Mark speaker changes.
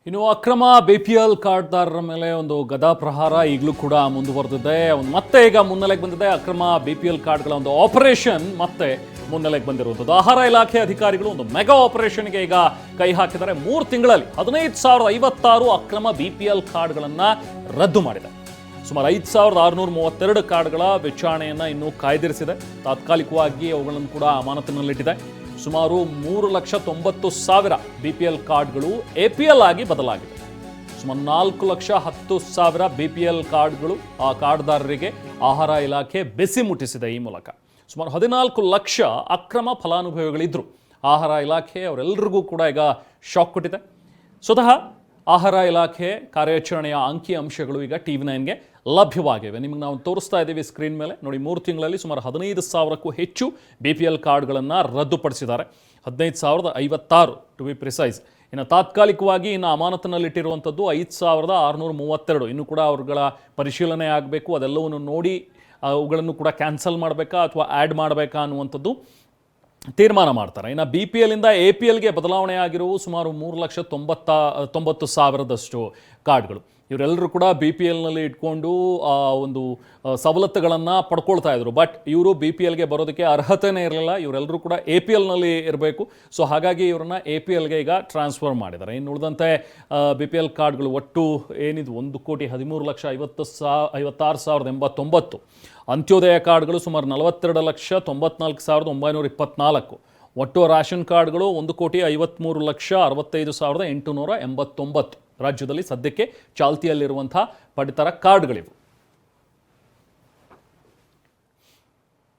Speaker 1: ಇನ್ನು ಅಕ್ರಮ BPL ಕಾರ್ಡ್ದಾರರ ಮೇಲೆ ಒಂದು ಗದಾ ಪ್ರಹಾರ ಈಗಲೂ ಕೂಡ ಮುಂದುವರೆದಿದೆ. ಮತ್ತೆ ಈಗ ಮುನ್ನೆಲೆಗೆ ಬಂದಿದೆ. ಅಕ್ರಮ BPL ಕಾರ್ಡ್ಗಳ ಒಂದು ಆಪರೇಷನ್ ಮತ್ತೆ ಮುನ್ನೆಲೆಗೆ ಬಂದಿರುವಂಥದ್ದು. ಆಹಾರ ಇಲಾಖೆ ಅಧಿಕಾರಿಗಳು ಒಂದು ಮೆಗಾ ಆಪರೇಷನ್ಗೆ ಈಗ ಕೈ ಹಾಕಿದ್ದಾರೆ. 3 ತಿಂಗಳಲ್ಲಿ 15,056 ಅಕ್ರಮ BPL ಕಾರ್ಡ್ಗಳನ್ನು ರದ್ದು ಮಾಡಿದೆ. ಸುಮಾರು 5,632 ಕಾರ್ಡ್ಗಳ ವಿಚಾರಣೆಯನ್ನು ಇನ್ನೂ ಕಾಯ್ದಿರಿಸಿದೆ. ತಾತ್ಕಾಲಿಕವಾಗಿ ಅವುಗಳನ್ನು ಕೂಡ ಅಮಾನತಿನಲ್ಲಿಟ್ಟಿದೆ. ಸುಮಾರು 3,90,000 BPL ಕಾರ್ಡ್ಗಳು APL ಆಗಿ ಬದಲಾಗಿದೆ. ಸುಮಾರು 4,10,000 BPL ಕಾರ್ಡ್ಗಳು ಆ ಕಾರ್ಡ್ದಾರರಿಗೆ ಆಹಾರ ಇಲಾಖೆ ಬೆಸಿ ಮುಟ್ಟಿಸಿದೆ. ಈ ಮೂಲಕ ಸುಮಾರು 14 ಲಕ್ಷ ಅಕ್ರಮ ಫಲಾನುಭವಿಗಳಿದ್ರು. ಆಹಾರ ಇಲಾಖೆ ಅವರೆಲ್ಲರಿಗೂ ಕೂಡ ಈಗ ಶಾಕ್ ಕೊಟ್ಟಿದೆ. ಸ್ವತಃ ಆಹಾರ ಇಲಾಖೆ ಕಾರ್ಯಾಚರಣೆಯ ಅಂಕಿ ಅಂಶಗಳು ಈಗ TV9ಗೆ ಲಭ್ಯವಾಗಿವೆ. ನಿಮಗೆ ನಾವು ತೋರಿಸ್ತಾ ಇದ್ದೀವಿ ಸ್ಕ್ರೀನ್ ಮೇಲೆ ನೋಡಿ. 3 ತಿಂಗಳಲ್ಲಿ ಸುಮಾರು 15,000ಕ್ಕೂ ಹೆಚ್ಚು BPL ಕಾರ್ಡ್ಗಳನ್ನು ರದ್ದುಪಡಿಸಿದ್ದಾರೆ. 15,056 ಟು ಬಿ ಪ್ರಿಸೈಸ್. ಇನ್ನು ತಾತ್ಕಾಲಿಕವಾಗಿ ಇನ್ನು ಅಮಾನತಿನಲ್ಲಿಟ್ಟಿರುವಂಥದ್ದು 5,632. ಇನ್ನೂ ಕೂಡ ಅವ್ರುಗಳ ಪರಿಶೀಲನೆ ಆಗಬೇಕು. ಅದೆಲ್ಲವನ್ನು ನೋಡಿ ಅವುಗಳನ್ನು ಕೂಡ ಕ್ಯಾನ್ಸಲ್ ಮಾಡಬೇಕಾ ಅಥವಾ ಆ್ಯಡ್ ಮಾಡಬೇಕಾ ಅನ್ನುವಂಥದ್ದು ತೀರ್ಮಾನ ಮಾಡ್ತಾರೆ. ಇನ್ನು BPL ಇಂದ APLಗೆ ಬದಲಾವಣೆ ಆಗಿರುವ ಸುಮಾರು 3,90,000 ಕಾರ್ಡ್ಗಳು. ಇವರೆಲ್ಲರೂ ಕೂಡ BPLನಲ್ಲಿ ಇಟ್ಕೊಂಡು ಒಂದು ಸವಲತ್ತುಗಳನ್ನು ಪಡ್ಕೊಳ್ತಾ ಇದ್ರು. ಬಟ್ ಇವರು BPLಗೆ ಬರೋದಕ್ಕೆ ಅರ್ಹತೆಯೇ ಇರಲಿಲ್ಲ. ಇವರೆಲ್ಲರೂ ಕೂಡ APLನಲ್ಲಿ ಇರಬೇಕು. ಸೊ ಹಾಗಾಗಿ ಇವರನ್ನ APLಗೆ ಈಗ ಟ್ರಾನ್ಸ್ಫರ್ ಮಾಡಿದ್ದಾರೆ. ಇನ್ನು ಉಳಿದಂತೆ BPL ಕಾರ್ಡ್ಗಳು ಒಟ್ಟು ಏನಿದು 1,13,56,089. ಅಂತ್ಯೋದಯ ಕಾರ್ಡ್ಗಳು ಸುಮಾರು 42,94,924. ಒಟ್ಟು ರೇಷನ್ ಕಾರ್ಡ್ಗಳು 1,53,65,889. ರಾಜ್ಯದಲ್ಲಿ ಸದ್ಯಕ್ಕೆ ಚಾಲ್ತಿಯಲ್ಲಿರುವಂಥ ಪಡಿತರ ಕಾರ್ಡ್ಗಳಿವು.